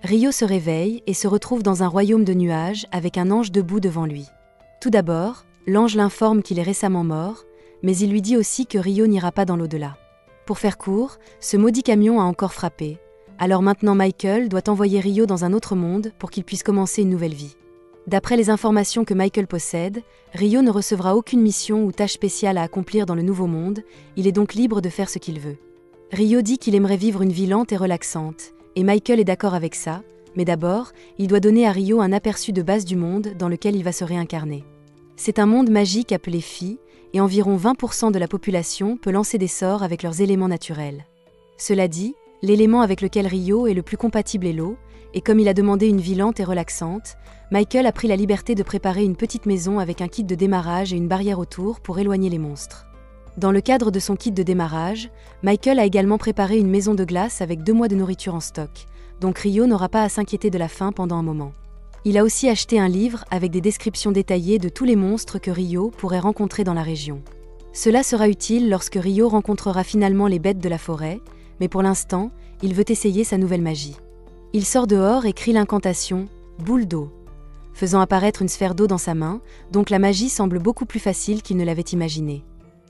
Rio se réveille et se retrouve dans un royaume de nuages avec un ange debout devant lui. Tout d'abord, l'ange l'informe qu'il est récemment mort, mais il lui dit aussi que Rio n'ira pas dans l'au-delà. Pour faire court, ce maudit camion a encore frappé. Alors maintenant Michael doit envoyer Rio dans un autre monde pour qu'il puisse commencer une nouvelle vie. D'après les informations que Michael possède, Rio ne recevra aucune mission ou tâche spéciale à accomplir dans le nouveau monde, il est donc libre de faire ce qu'il veut. Rio dit qu'il aimerait vivre une vie lente et relaxante, et Michael est d'accord avec ça, mais d'abord, il doit donner à Rio un aperçu de base du monde dans lequel il va se réincarner. C'est un monde magique appelé Phi, et environ 20% de la population peut lancer des sorts avec leurs éléments naturels. Cela dit, l'élément avec lequel Rio est le plus compatible est l'eau, et comme il a demandé une vie lente et relaxante, Michael a pris la liberté de préparer une petite maison avec un kit de démarrage et une barrière autour pour éloigner les monstres. Dans le cadre de son kit de démarrage, Michael a également préparé une maison de glace avec 2 mois de nourriture en stock, donc Rio n'aura pas à s'inquiéter de la faim pendant un moment. Il a aussi acheté un livre avec des descriptions détaillées de tous les monstres que Rio pourrait rencontrer dans la région. Cela sera utile lorsque Rio rencontrera finalement les bêtes de la forêt, mais pour l'instant, il veut essayer sa nouvelle magie. Il sort dehors et crie l'incantation « boule d'eau », faisant apparaître une sphère d'eau dans sa main, donc la magie semble beaucoup plus facile qu'il ne l'avait imaginé.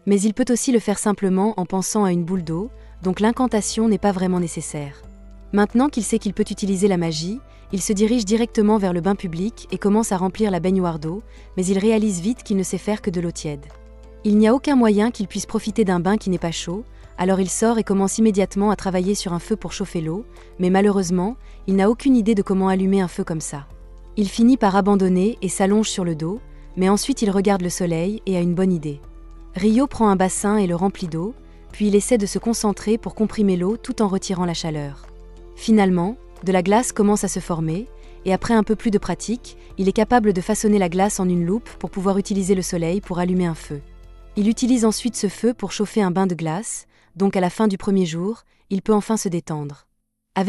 Mais il peut aussi le faire simplement en pensant à une boule d'eau, donc l'incantation n'est pas vraiment nécessaire. Maintenant qu'il sait qu'il peut utiliser la magie, il se dirige directement vers le bain public et commence à remplir la baignoire d'eau, mais il réalise vite qu'il ne sait faire que de l'eau tiède. Il n'y a aucun moyen qu'il puisse profiter d'un bain qui n'est pas chaud, alors il sort et commence immédiatement à travailler sur un feu pour chauffer l'eau, mais malheureusement, il n'a aucune idée de comment allumer un feu comme ça. Il finit par abandonner et s'allonge sur le dos, mais ensuite il regarde le soleil et a une bonne idée. Rio prend un bassin et le remplit d'eau, puis il essaie de se concentrer pour comprimer l'eau tout en retirant la chaleur. Finalement, de la glace commence à se former, et après un peu plus de pratique, il est capable de façonner la glace en une loupe pour pouvoir utiliser le soleil pour allumer un feu. Il utilise ensuite ce feu pour chauffer un bain de glace, donc à la fin du premier jour, il peut enfin se détendre.